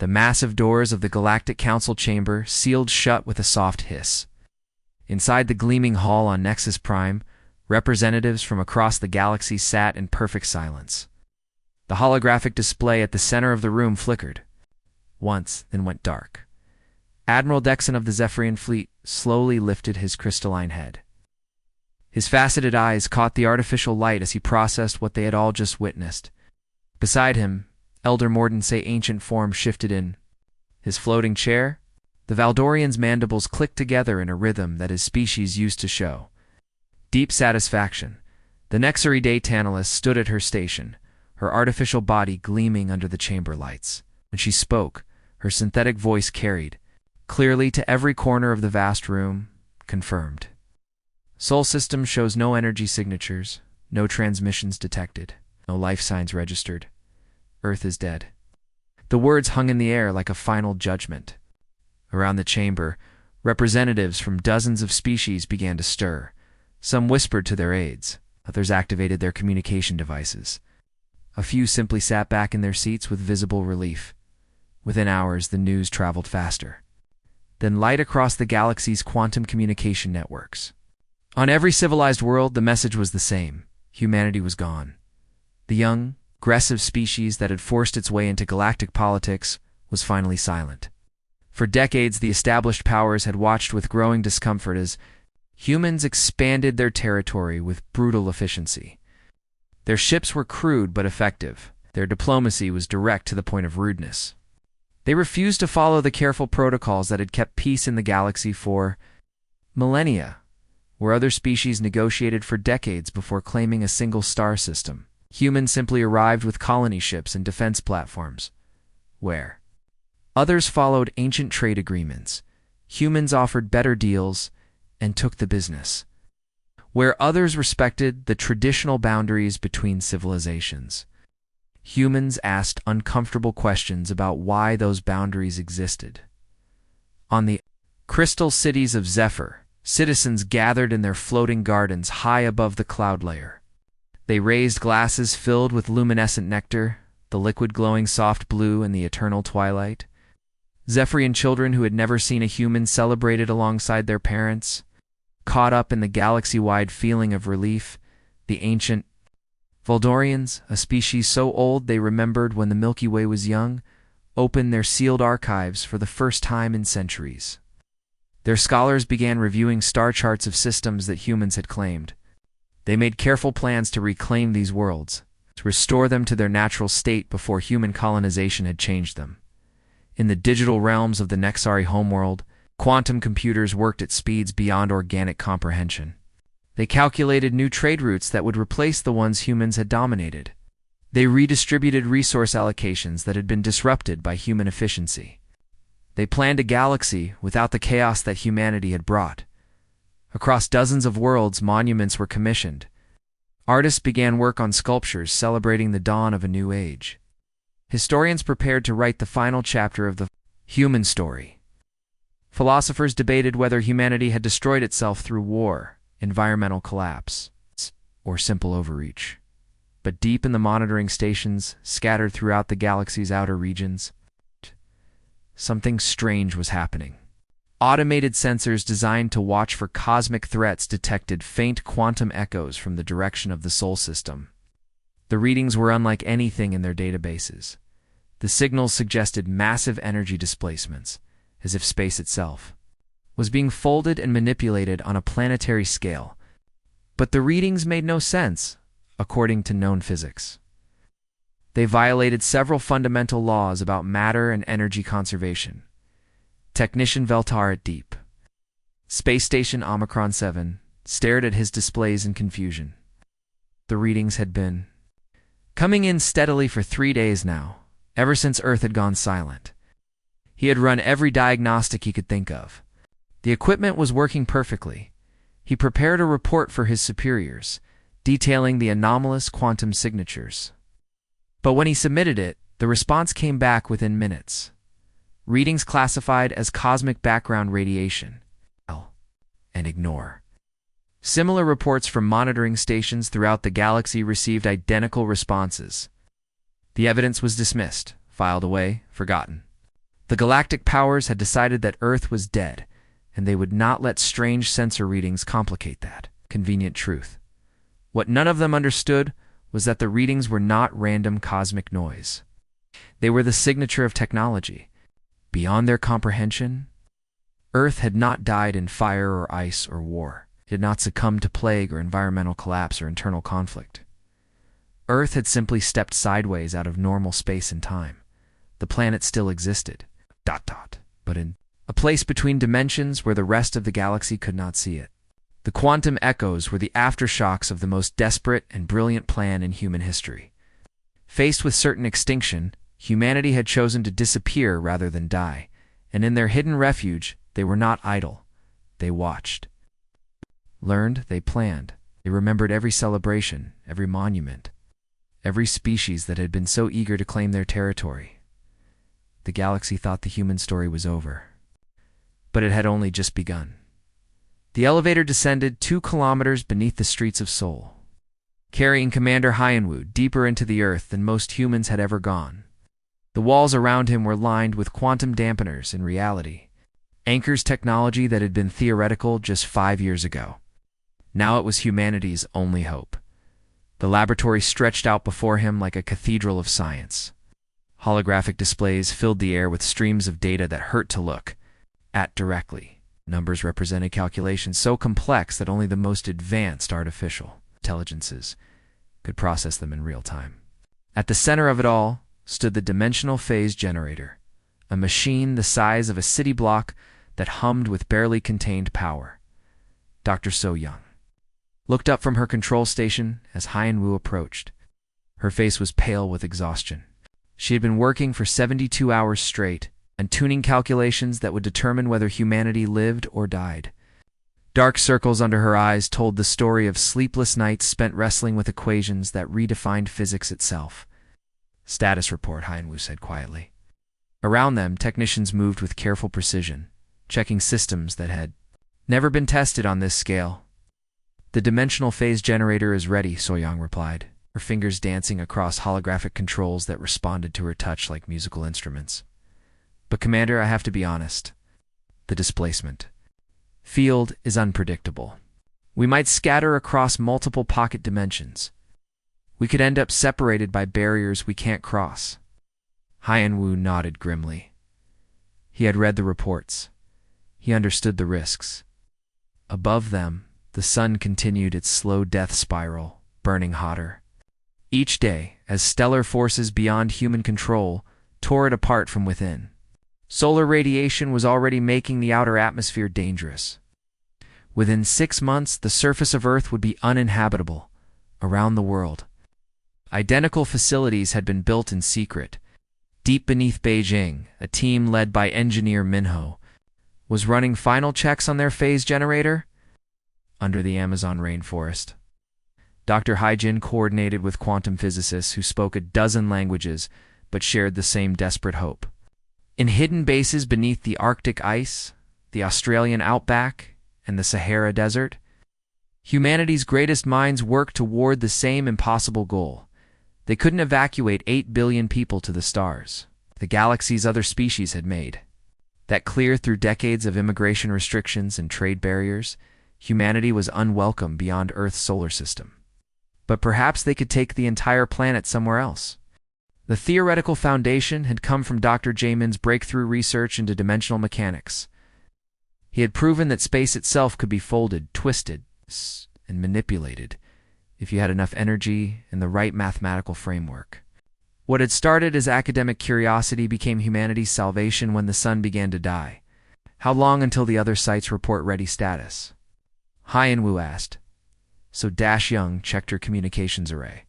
The massive doors of the Galactic Council chamber sealed shut with a soft hiss. Inside the gleaming hall on Nexus Prime, representatives from across the galaxy sat in perfect silence. The holographic display at the center of the room flickered. Once, then went dark. Admiral Dexon of the Zephyrian fleet slowly lifted his crystalline head. His faceted eyes caught the artificial light as he processed what they had all just witnessed. Beside him, Elder Morden's ancient form shifted in his floating chair. The Valdorian's mandibles clicked together in a rhythm that his species used to show deep satisfaction. The Nexari Day Tantalus stood at her station, her artificial body gleaming under the chamber lights. When she spoke, her synthetic voice carried clearly to every corner of the vast room. Confirmed. Sol system shows no energy signatures, no transmissions detected, no life signs registered. Earth is dead. The words hung in the air like a final judgment. Around the chamber, representatives from dozens of species began to stir. Some whispered to their aides, others activated their communication devices. A few simply sat back in their seats with visible relief. Within hours, the news traveled faster than light across the galaxy's quantum communication networks. On every civilized world, the message was the same. Humanity was gone. The young, aggressive species that had forced its way into galactic politics was finally silent. For decades, the established powers had watched with growing discomfort as humans expanded their territory with brutal efficiency. Their ships were crude but effective. Their diplomacy was direct to the point of rudeness. They refused to follow the careful protocols that had kept peace in the galaxy for millennia, where other species negotiated for decades before claiming a single star system. Humans simply arrived with colony ships and defense platforms, where others followed ancient trade agreements. Humans offered better deals and took the business, where others respected the traditional boundaries between civilizations. Humans asked uncomfortable questions about why those boundaries existed. On the crystal cities of Zephyr, citizens gathered in their floating gardens high above the cloud layer. They raised glasses filled with luminescent nectar, the liquid glowing soft blue in the eternal twilight. Zephyrian children who had never seen a human celebrated alongside their parents, caught up in the galaxy-wide feeling of relief. The ancient Valdorians, a species so old they remembered when the Milky Way was young, opened their sealed archives for the first time in centuries. Their scholars began reviewing star charts of systems that humans had claimed. They made careful plans to reclaim these worlds, to restore them to their natural state before human colonization had changed them. In the digital realms of the Nexari homeworld, quantum computers worked at speeds beyond organic comprehension. They calculated new trade routes that would replace the ones humans had dominated. They redistributed resource allocations that had been disrupted by human efficiency. They planned a galaxy without the chaos that humanity had brought. Across dozens of worlds, monuments were commissioned. Artists began work on sculptures celebrating the dawn of a new age. Historians prepared to write the final chapter of the human story. Philosophers debated whether humanity had destroyed itself through war, environmental collapse, or simple overreach. But deep in the monitoring stations, scattered throughout the galaxy's outer regions, something strange was happening. Automated sensors designed to watch for cosmic threats detected faint quantum echoes from the direction of the Sol system. The readings were unlike anything in their databases. The signals suggested massive energy displacements, as if space itself was being folded and manipulated on a planetary scale. But the readings made no sense, according to known physics. They violated several fundamental laws about matter and energy conservation. Technician Veltar at Deep, Space Station Omicron 7, stared at his displays in confusion. The readings had been coming in steadily for 3 days now, ever since Earth had gone silent. He had run every diagnostic he could think of. The equipment was working perfectly. He prepared a report for his superiors, detailing the anomalous quantum signatures. But when he submitted it, the response came back within minutes. Readings classified as cosmic background radiation, and ignore. Similar reports from monitoring stations throughout the galaxy received identical responses. The evidence was dismissed, filed away, forgotten. The galactic powers had decided that Earth was dead, and they would not let strange sensor readings complicate that convenient truth. What none of them understood was that the readings were not random cosmic noise. They were the signature of technology. Beyond their comprehension, Earth had not died in fire or ice or war. It had not succumbed to plague or environmental collapse or internal conflict. Earth had simply stepped sideways out of normal space and time. The planet still existed, but in a place between dimensions where the rest of the galaxy could not see it. The quantum echoes were the aftershocks of the most desperate and brilliant plan in human history. Faced with certain extinction, humanity had chosen to disappear rather than die, and in their hidden refuge, they were not idle. They watched. Learned, they planned. They remembered every celebration, every monument, every species that had been so eager to claim their territory. The galaxy thought the human story was over. But it had only just begun. The elevator descended 2 kilometers beneath the streets of Seoul, carrying Commander Hyenwoo deeper into the Earth than most humans had ever gone. The walls around him were lined with quantum dampeners in reality, anchors technology that had been theoretical just 5 years ago. Now it was humanity's only hope. The laboratory stretched out before him like a cathedral of science. Holographic displays filled the air with streams of data that hurt to look at directly. Numbers represented calculations so complex that only the most advanced artificial intelligences could process them in real time. At the center of it all stood the dimensional phase generator, a machine the size of a city block that hummed with barely contained power. Dr. So Young looked up from her control station as Hyenwoo approached. Her face was pale with exhaustion. She had been working for 72 hours straight and tuning calculations that would determine whether humanity lived or died. Dark circles under her eyes told the story of sleepless nights spent wrestling with equations that redefined physics itself. "Status report," Hyenwoo said quietly. Around them, technicians moved with careful precision, checking systems that had never been tested on this scale. "The dimensional phase generator is ready," So-Young replied, her fingers dancing across holographic controls that responded to her touch like musical instruments. "But Commander, I have to be honest. The displacement field is unpredictable. We might scatter across multiple pocket dimensions. We could end up separated by barriers we can't cross." Hyenwoo nodded grimly. He had read the reports. He understood the risks. Above them, the sun continued its slow death spiral, burning hotter. Each day, as stellar forces beyond human control tore it apart from within. Solar radiation was already making the outer atmosphere dangerous. Within 6 months, the surface of Earth would be uninhabitable around the world. Identical facilities had been built in secret. Deep beneath Beijing, a team led by engineer Minho was running final checks on their phase generator under the Amazon rainforest. Dr. Haijin coordinated with quantum physicists who spoke a dozen languages but shared the same desperate hope. In hidden bases beneath the Arctic ice, the Australian outback, and the Sahara Desert, humanity's greatest minds worked toward the same impossible goal. They couldn't evacuate 8 billion people to the stars the galaxy's other species had made. That clear through decades of immigration restrictions and trade barriers, humanity was unwelcome beyond Earth's solar system. But perhaps they could take the entire planet somewhere else. The theoretical foundation had come from Dr. Jamin's breakthrough research into dimensional mechanics. He had proven that space itself could be folded, twisted, and manipulated if you had enough energy and the right mathematical framework. What had started as academic curiosity became humanity's salvation when the sun began to die. "How long until the other sites report ready status?" Hyenwoo asked. So Young checked her communications array.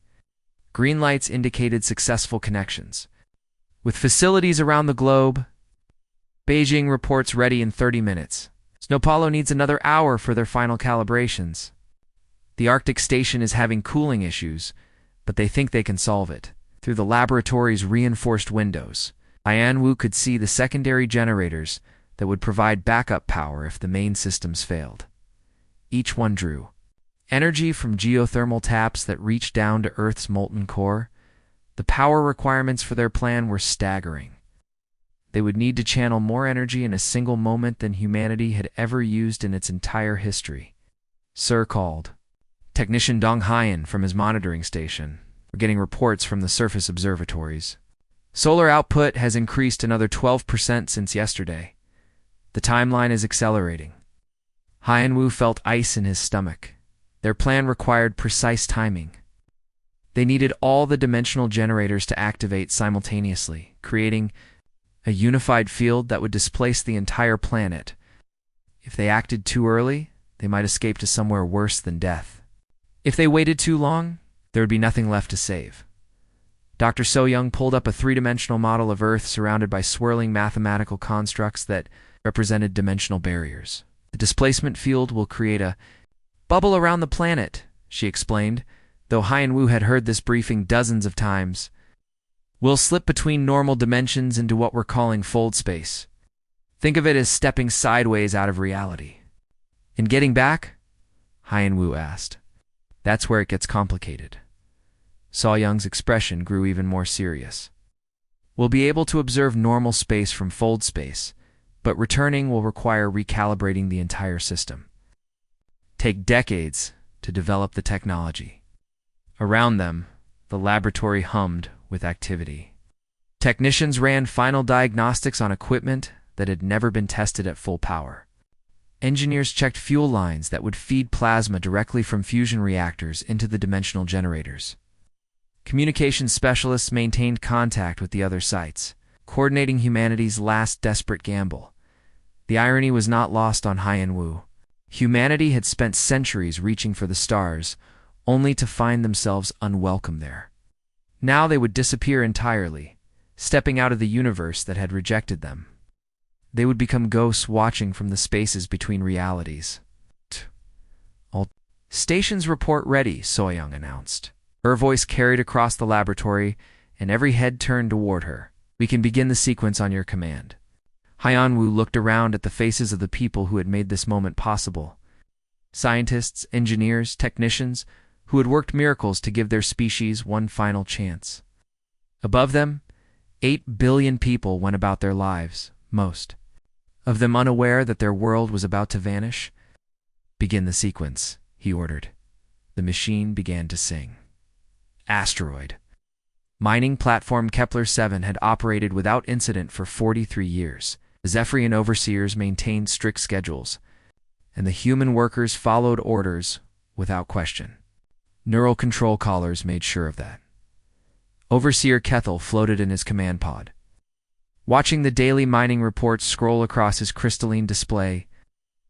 Green lights indicated successful connections. "With facilities around the globe, Beijing reports ready in 30 minutes. Snowpalo needs another hour for their final calibrations. The Arctic station is having cooling issues, but they think they can solve it. Through the laboratory's reinforced windows, Hyenwoo could see the secondary generators that would provide backup power if the main systems failed. Each one drew energy from geothermal taps that reached down to Earth's molten core. The power requirements for their plan were staggering. they would need to channel more energy in a single moment than humanity had ever used in its entire history. Sir called. Technician Dong Hyen from his monitoring station. We're getting reports from the surface observatories. Solar output has increased another 12% since yesterday. The timeline is accelerating. Hyen-Woo felt ice in his stomach. Their plan required precise timing. They needed all the dimensional generators to activate simultaneously, creating a unified field that would displace the entire planet. If they acted too early, they might escape to somewhere worse than death. If they waited too long, there would be nothing left to save. Dr. So-Young pulled up a three-dimensional model of Earth surrounded by swirling mathematical constructs that represented dimensional barriers. The displacement field will create a bubble around the planet, she explained, though Hyen-Woo had heard this briefing dozens of times. We'll slip between normal dimensions into what we're calling fold space. Think of it as stepping sideways out of reality. In getting back? Hyen-Woo asked. That's where it gets complicated. So-Young's expression grew even more serious. We'll be able to observe normal space from fold space, but returning will require recalibrating the entire system. Take decades to develop the technology. Around them, the laboratory hummed with activity. Technicians ran final diagnostics on equipment that had never been tested at full power. Engineers checked fuel lines that would feed plasma directly from fusion reactors into the dimensional generators. Communications specialists maintained contact with the other sites, coordinating humanity's last desperate gamble. The irony was not lost on Hyen-Woo. Humanity had spent centuries reaching for the stars, only to find themselves unwelcome there. Now they would disappear entirely, stepping out of the universe that had rejected them. They would become ghosts watching from the spaces between realities. All stations report ready, So-Young announced. Her voice carried across the laboratory, and every head turned toward her. We can begin the sequence on your command. Hyen-Woo looked around at the faces of the people who had made this moment possible. Scientists, engineers, technicians, who had worked miracles to give their species one final chance. Above them, 8 billion people went about their lives, most of them unaware that their world was about to vanish. Begin the sequence, he ordered. The machine began to sing. Asteroid. Mining platform Kepler-7 had operated without incident for 43 years. The Zephyrian overseers maintained strict schedules, and the human workers followed orders without question. Neural control collars made sure of that. Overseer Kethel floated in his command pod. Watching the daily mining reports scroll across his crystalline display,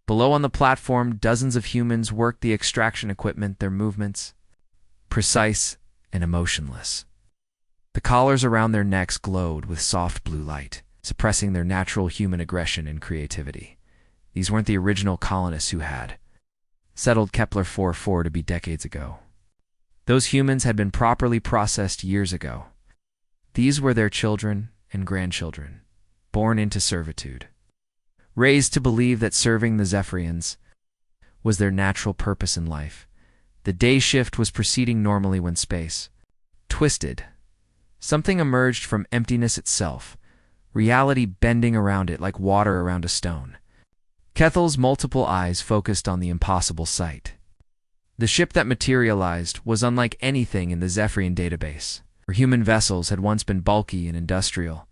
below on the platform dozens of humans worked the extraction equipment, their movements precise and emotionless. The collars around their necks glowed with soft blue light, suppressing their natural human aggression and creativity. These weren't the original colonists who had settled Kepler 4-4 to be decades ago. Those humans had been properly processed years ago. These were their children and grandchildren, born into servitude, raised to believe that serving the Zephyrians was their natural purpose in life. The day shift was proceeding normally when space twisted. Something emerged from emptiness itself, reality bending around it like water around a stone. Kethel's multiple eyes focused on the impossible sight. The ship that materialized was unlike anything in the Zephyrian database. Where human vessels had once been bulky and industrial,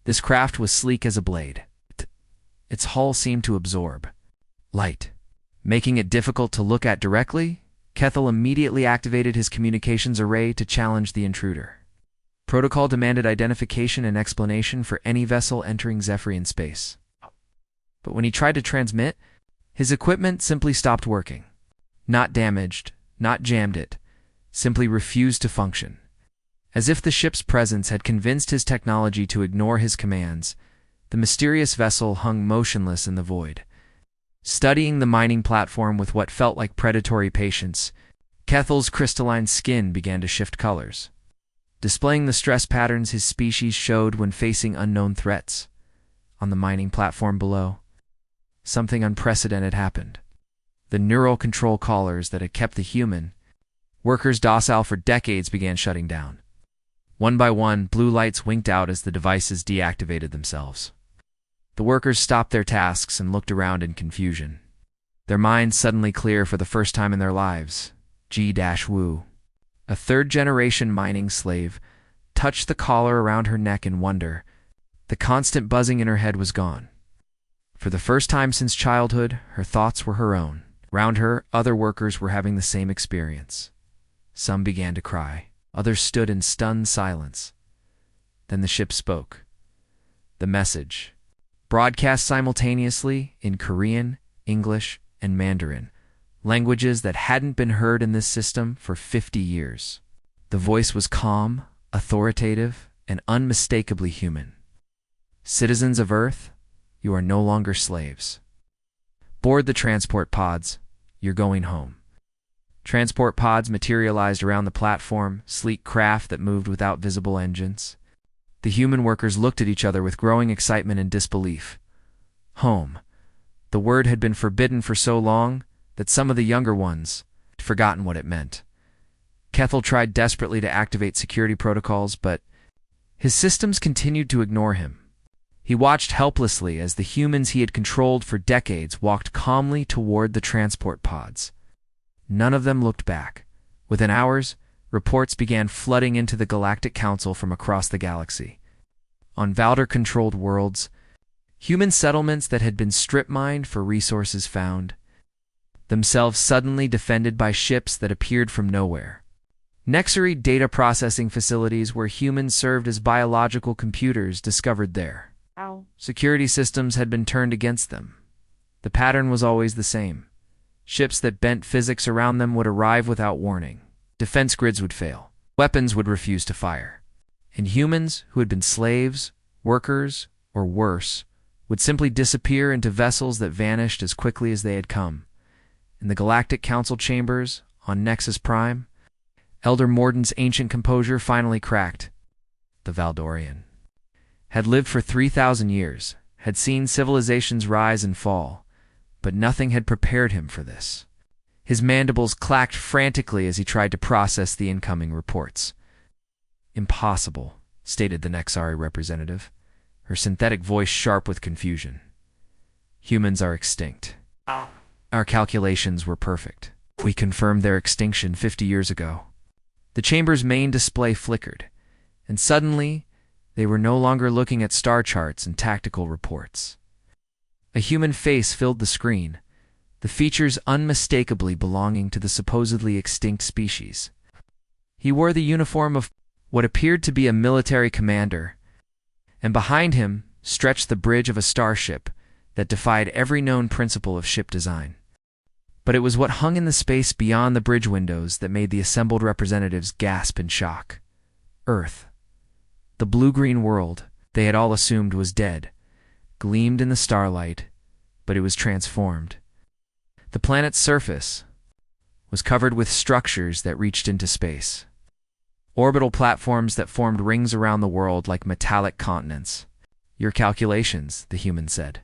this craft was sleek as a blade. Its hull seemed to absorb light, making it difficult to look at directly. Kethel immediately activated his communications array to challenge the intruder. Protocol demanded identification and explanation for any vessel entering Zephyrian space. But when he tried to transmit, his equipment simply stopped working. Not damaged, not jammed it, simply refused to function. As if the ship's presence had convinced his technology to ignore his commands, the mysterious vessel hung motionless in the void. Studying the mining platform with what felt like predatory patience, Kethel's crystalline skin began to shift colors, displaying the stress patterns his species showed when facing unknown threats. On the mining platform below, something unprecedented happened. The neural control collars that had kept the human workers docile for decades began shutting down. One by one, blue lights winked out as the devices deactivated themselves. The workers stopped their tasks and looked around in confusion. Their minds suddenly clear for the first time in their lives. G-Wu, a third-generation mining slave, touched the collar around her neck in wonder. The constant buzzing in her head was gone. For the first time since childhood, her thoughts were her own. Round her, other workers were having the same experience. Some began to cry. Others stood in stunned silence. Then the ship spoke. The message, broadcast simultaneously in Korean, English, and Mandarin, languages that hadn't been heard in this system for 50 years. The voice was calm, authoritative, and unmistakably human. Citizens of Earth, you are no longer slaves. Board the transport pods. You're going home. Transport pods materialized around the platform, sleek craft that moved without visible engines. The human workers looked at each other with growing excitement and disbelief. Home. The word had been forbidden for so long that some of the younger ones had forgotten what it meant. Kethel tried desperately to activate security protocols, but his systems continued to ignore him. He watched helplessly as the humans he had controlled for decades walked calmly toward the transport pods. None of them looked back. Within hours, reports began flooding into the Galactic Council from across the galaxy. On Valder-controlled worlds, human settlements that had been strip-mined for resources found themselves suddenly defended by ships that appeared from nowhere. Nexary data processing facilities where humans served as biological computers discovered there. Security systems had been turned against them. The pattern was always the same. Ships that bent physics around them would arrive without warning. Defense grids would fail. Weapons would refuse to fire. And humans, who had been slaves, workers, or worse, would simply disappear into vessels that vanished as quickly as they had come. In the Galactic Council chambers, on Nexus Prime, Elder Morden's ancient composure finally cracked. The Valdorian had lived for 3,000 years, had seen civilizations rise and fall, but nothing had prepared him for this. His mandibles clacked frantically as he tried to process the incoming reports. Impossible, stated the Nexari representative, her synthetic voice sharp with confusion. Humans are extinct. Our calculations were perfect. We confirmed their extinction 50 years ago. The chamber's main display flickered, and suddenly they were no longer looking at star charts and tactical reports. A human face filled the screen, the features unmistakably belonging to the supposedly extinct species. He wore the uniform of what appeared to be a military commander, and behind him stretched the bridge of a starship that defied every known principle of ship design. But it was what hung in the space beyond the bridge windows that made the assembled representatives gasp in shock. Earth. The blue-green world they had all assumed was dead, gleamed in the starlight, but it was transformed. The planet's surface was covered with structures that reached into space. Orbital platforms that formed rings around the world like metallic continents. Your calculations, the human said.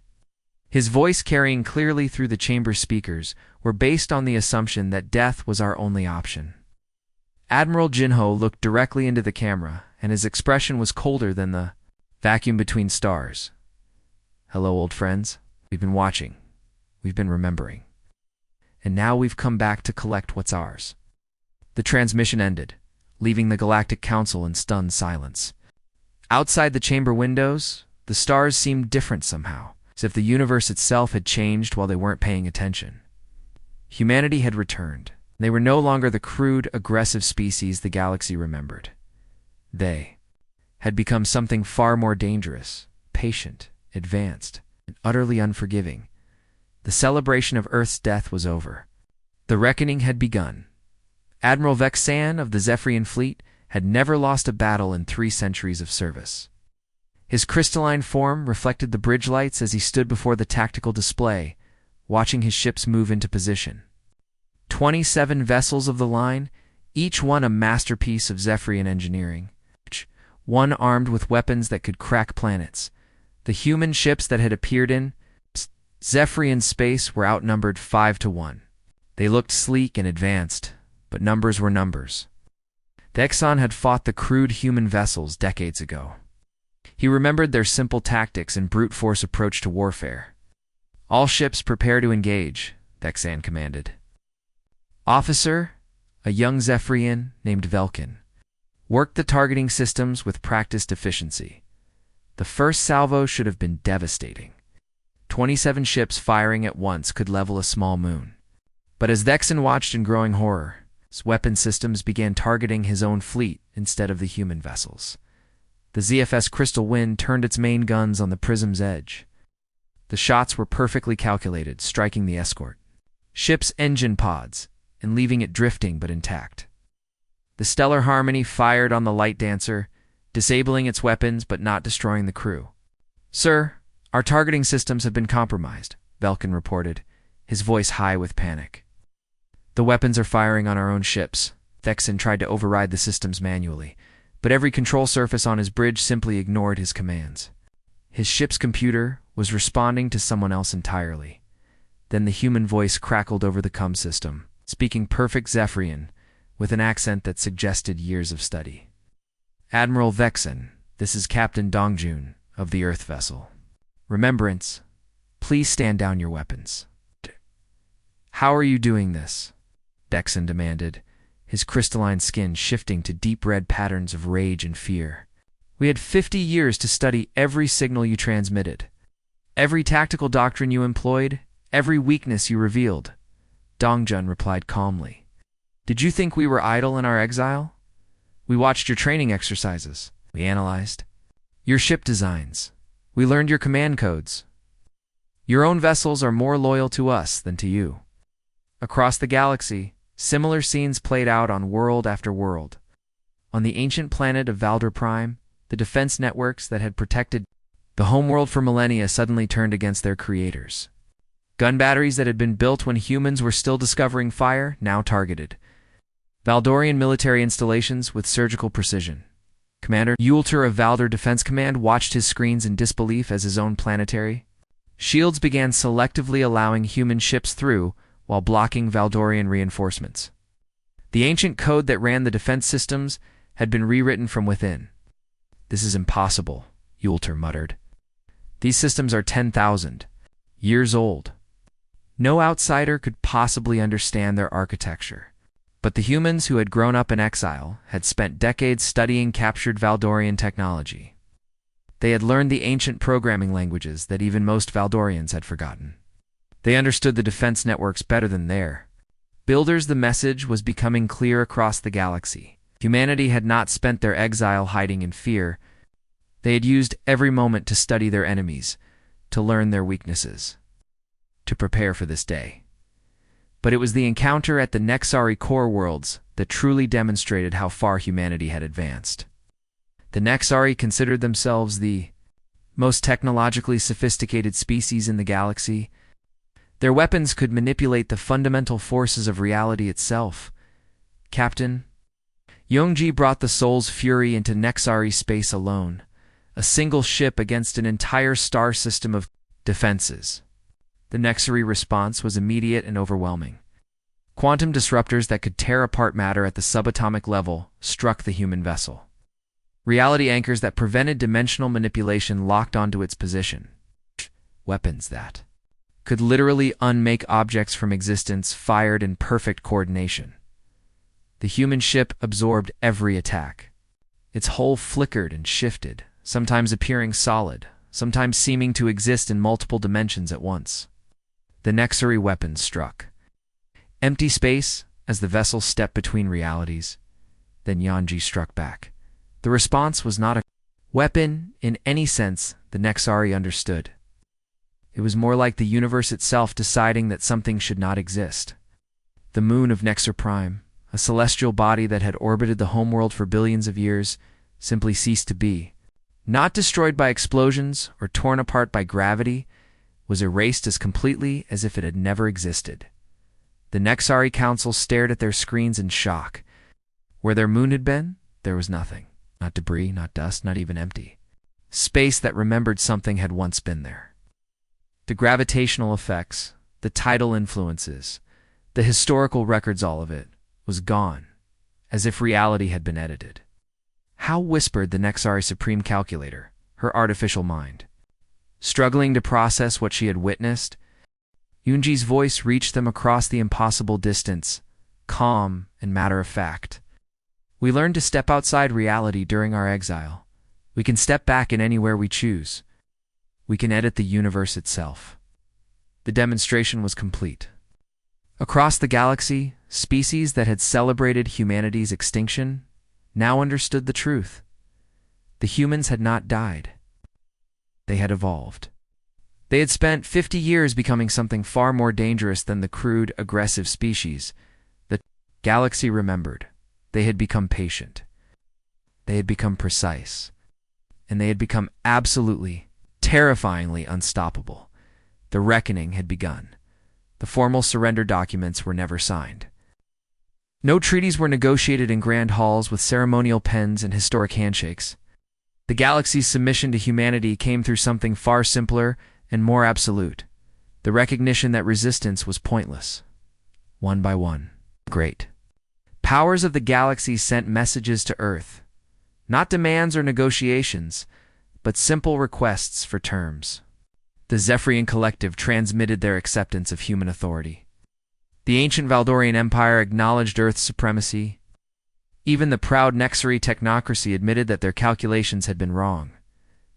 His voice carrying clearly through the chamber's speakers were based on the assumption that death was our only option. Admiral Jinho looked directly into the camera, and his expression was colder than the vacuum between stars. Hello, old friends. We've been watching. We've been remembering. And now we've come back to collect what's ours. The transmission ended, leaving the Galactic Council in stunned silence. Outside the chamber windows, the stars seemed different somehow, as if the universe itself had changed while they weren't paying attention. Humanity had returned. They were no longer the crude, aggressive species the galaxy remembered. They had become something far more dangerous, patient, advanced, and utterly unforgiving. The celebration of Earth's death was over. The reckoning had begun. Admiral Vexan of the Zephyrian fleet had never lost a battle in 3 centuries of service. His crystalline form reflected the bridge lights as he stood before the tactical display, watching his ships move into position. 27 vessels of the line, each one a masterpiece of Zephyrian engineering, one armed with weapons that could crack planets. The human ships that had appeared in Zephyrian space were outnumbered 5-1. They looked sleek and advanced, but numbers were numbers. The Exxon had fought the crude human vessels decades ago. He remembered their simple tactics and brute force approach to warfare. "All ships prepare to engage," Vexan commanded. Officer, a young Zephyrian named Velkin, worked the targeting systems with practiced efficiency. The first salvo should have been devastating. 27 ships firing at once could level a small moon. But as Vexan watched in growing horror, his weapon systems began targeting his own fleet instead of the human vessels. The ZFS Crystal Wind turned its main guns on the Prism's edge. The shots were perfectly calculated, striking the escort ship's engine pods and leaving it drifting but intact. The Stellar Harmony fired on the Light Dancer, disabling its weapons but not destroying the crew. "Sir, our targeting systems have been compromised," Velkin reported, his voice high with panic. "The weapons are firing on our own ships." Vexan tried to override the systems manually, but every control surface on his bridge simply ignored his commands. His ship's computer was responding to someone else entirely. Then the human voice crackled over the comm system, speaking perfect Zephyrian, with an accent that suggested years of study. "Admiral Vexan, this is Captain Dongjun of the Earth vessel. Remembrance, please stand down your weapons." "How are you doing this?" Vexan demanded, his crystalline skin shifting to deep red patterns of rage and fear. "We had 50 years to study every signal you transmitted, every tactical doctrine you employed, every weakness you revealed." Dongjun replied calmly. "Did you think we were idle in our exile? We watched your training exercises. We analyzed your ship designs. We learned your command codes. Your own vessels are more loyal to us than to you." Across the galaxy, similar scenes played out on world after world. On the ancient planet of Valdor Prime, the defense networks that had protected the homeworld for millennia suddenly turned against their creators. Gun batteries that had been built when humans were still discovering fire now targeted Valdorian military installations with surgical precision. Commander Yulter of Valdor Defense Command watched his screens in disbelief as his own planetary shields began selectively allowing human ships through while blocking Valdorian reinforcements. The ancient code that ran the defense systems had been rewritten from within. "This is impossible," Yulter muttered. "These systems are 10,000 years old. No outsider could possibly understand their architecture." But the humans who had grown up in exile had spent decades studying captured Valdorian technology. They had learned the ancient programming languages that even most Valdorians had forgotten. They understood the defense networks better than their builders. The message was becoming clear across the galaxy. Humanity had not spent their exile hiding in fear. They had used every moment to study their enemies, to learn their weaknesses, to prepare for this day. But it was the encounter at the Nexari core worlds that truly demonstrated how far humanity had advanced. The Nexari considered themselves the most technologically sophisticated species in the galaxy. Their weapons could manipulate the fundamental forces of reality itself. Captain Yongji brought the Soul's fury into Nexari space alone, a single ship against an entire star system of defenses. The Nexari response was immediate and overwhelming. Quantum disruptors that could tear apart matter at the subatomic level struck the human vessel. Reality anchors that prevented dimensional manipulation locked onto its position. Weapons that could literally unmake objects from existence fired in perfect coordination. The human ship absorbed every attack. Its hull flickered and shifted, sometimes appearing solid, sometimes seeming to exist in multiple dimensions at once. The Nexari weapons struck empty space as the vessel stepped between realities. Then Yanji struck back. The response was not a weapon in any sense the Nexari understood. It was more like the universe itself deciding that something should not exist. The moon of Nexar Prime, a celestial body that had orbited the homeworld for billions of years, simply ceased to be. Not destroyed by explosions or torn apart by gravity, was erased as completely as if it had never existed. The Nexari Council stared at their screens in shock. Where their moon had been, there was nothing. Not debris, not dust, not even empty. Space that remembered something had once been there. The gravitational effects, the tidal influences, the historical records, all of it was gone, as if reality had been edited. "How," whispered the Nexari Supreme Calculator, her artificial mind. Struggling to process what she had witnessed, Yunji's voice reached them across the impossible distance, calm and matter-of-fact. We learned to step outside reality during our exile. We can step back in anywhere we choose. We can edit the universe itself. The demonstration was complete. Across the galaxy, species that had celebrated humanity's extinction now understood the truth. The humans had not died. They had evolved. They had spent 50 years becoming something far more dangerous than the crude, aggressive species. The galaxy remembered. They had become patient. They had become precise. And they had become absolutely, terrifyingly unstoppable. The reckoning had begun. The formal surrender documents were never signed. No treaties were negotiated in grand halls with ceremonial pens and historic handshakes. The galaxy's submission to humanity came through something far simpler and more absolute. The recognition that resistance was pointless. One by one. Great powers of the galaxy sent messages to Earth. Not demands or negotiations, but simple requests for terms. The Zephyrian Collective transmitted their acceptance of human authority. The ancient Valdorian Empire acknowledged Earth's supremacy. Even the proud Nexari technocracy admitted that their calculations had been wrong.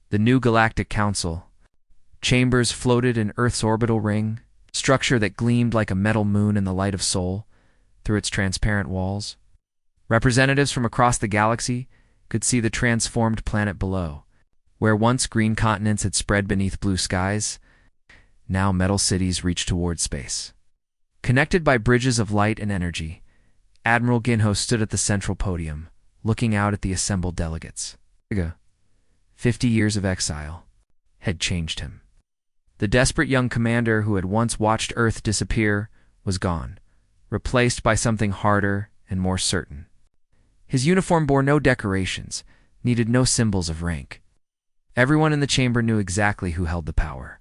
The new Galactic Council. Chambers floated in Earth's orbital ring, structure that gleamed like a metal moon in the light of Sol through its transparent walls. Representatives from across the galaxy could see the transformed planet below. Where once green continents had spread beneath blue skies, now metal cities reached toward space. Connected by bridges of light and energy, Admiral Ginho stood at the central podium, looking out at the assembled delegates. 50 years of exile had changed him. The desperate young commander who had once watched Earth disappear was gone, replaced by something harder and more certain. His uniform bore no decorations, needed no symbols of rank. Everyone in the chamber knew exactly who held the power.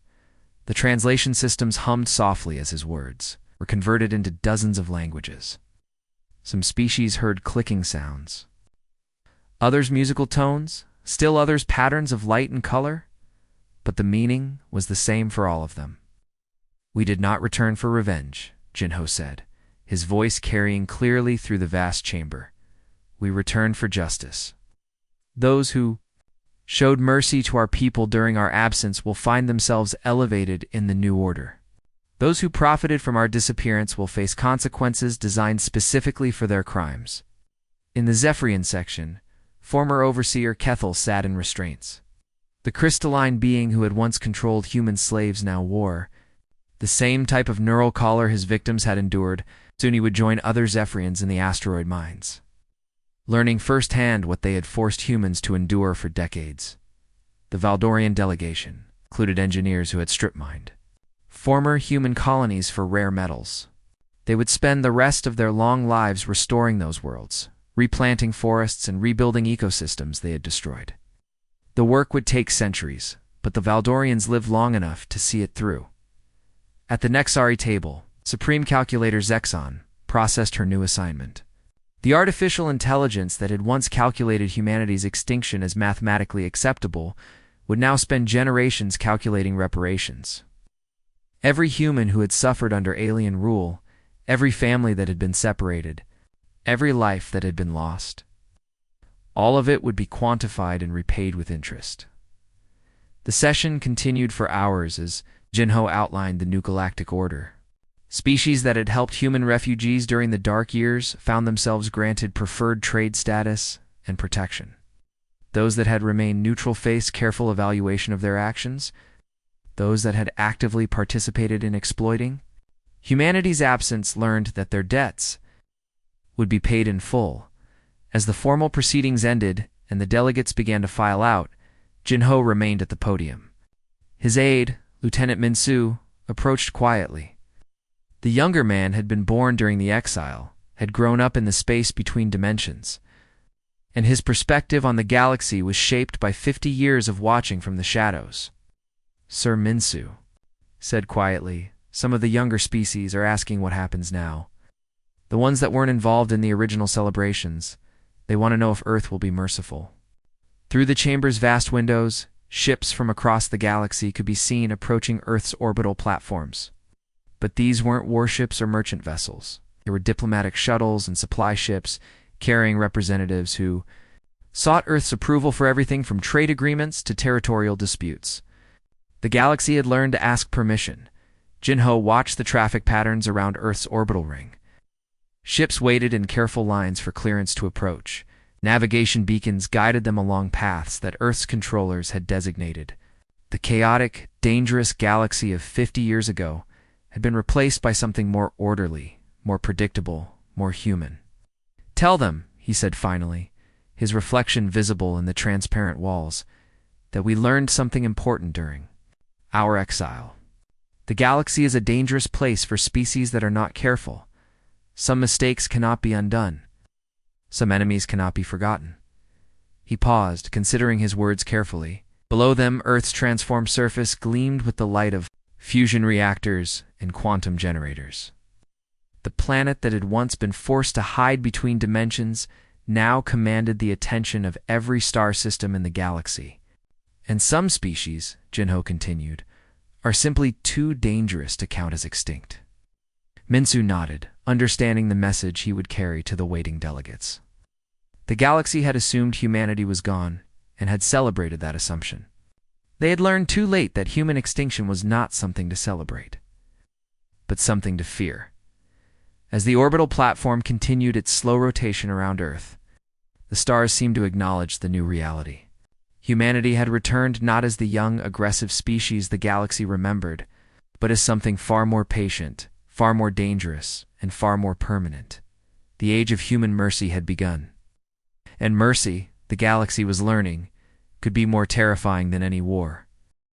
The translation systems hummed softly as his words were converted into dozens of languages. Some species heard clicking sounds. Others musical tones, still others patterns of light and color. But the meaning was the same for all of them. "We did not return for revenge," Jinho said, his voice carrying clearly through the vast chamber. "We returned for justice. Those who showed mercy to our people during our absence will find themselves elevated in the new order. Those who profited from our disappearance will face consequences designed specifically for their crimes." In the Zephyrian section, former overseer Kethel sat in restraints. The crystalline being who had once controlled human slaves now wore the same type of neural collar his victims had endured. Soon he would join other Zephyrians in the asteroid mines, learning firsthand what they had forced humans to endure for decades. The Valdorian delegation included engineers who had strip-mined former human colonies for rare metals. They would spend the rest of their long lives restoring those worlds, replanting forests and rebuilding ecosystems they had destroyed. The work would take centuries, but the Valdorians lived long enough to see it through. At the Nexari table, Supreme Calculator Zexon processed her new assignment. The artificial intelligence that had once calculated humanity's extinction as mathematically acceptable would now spend generations calculating reparations. Every human who had suffered under alien rule, every family that had been separated, every life that had been lost. All of it would be quantified and repaid with interest. The session continued for hours as Jinho outlined the new galactic order. Species that had helped human refugees during the Dark Years found themselves granted preferred trade status and protection. Those that had remained neutral faced careful evaluation of their actions. Those that had actively participated in exploiting humanity's absence learned that their debts would be paid in full. As the formal proceedings ended and the delegates began to file out, Jinho remained at the podium. His aide, Lieutenant Minsu, approached quietly. The younger man had been born during the exile, had grown up in the space between dimensions, and his perspective on the galaxy was shaped by 50 years of watching from the shadows. "Sir Minsu said quietly, "Some of the younger species are asking what happens now. The ones that weren't involved in the original celebrations, they want to know if Earth will be merciful." Through the chamber's vast windows, Ships from across the galaxy could be seen approaching Earth's orbital platforms. But these weren't warships or merchant vessels. They were diplomatic shuttles and supply ships carrying representatives who sought Earth's approval for everything from trade agreements to territorial disputes. The galaxy had learned to ask permission. Jinho watched the traffic patterns around Earth's orbital ring. Ships waited in careful lines for clearance to approach. Navigation beacons guided them along paths that Earth's controllers had designated. The chaotic, dangerous galaxy of 50 years ago had been replaced by something more orderly, more predictable, more human. "Tell them," he said finally, his reflection visible in the transparent walls, "that we learned something important during our exile. The galaxy is a dangerous place for species that are not careful. Some mistakes cannot be undone. Some enemies cannot be forgotten." He paused, considering his words carefully. Below them, Earth's transformed surface gleamed with the light of fusion reactors and quantum generators. The planet that had once been forced to hide between dimensions now commanded the attention of every star system in the galaxy. "And some species," Jinho continued, "are simply too dangerous to count as extinct." Minsu nodded, understanding the message he would carry to the waiting delegates. The galaxy had assumed humanity was gone and had celebrated that assumption. They had learned too late that human extinction was not something to celebrate, but something to fear. As the orbital platform continued its slow rotation around Earth, the stars seemed to acknowledge the new reality. Humanity had returned not as the young, aggressive species the galaxy remembered, but as something far more patient, far more dangerous, and far more permanent. The age of human mercy had begun. And mercy, the galaxy was learning, could be more terrifying than any war.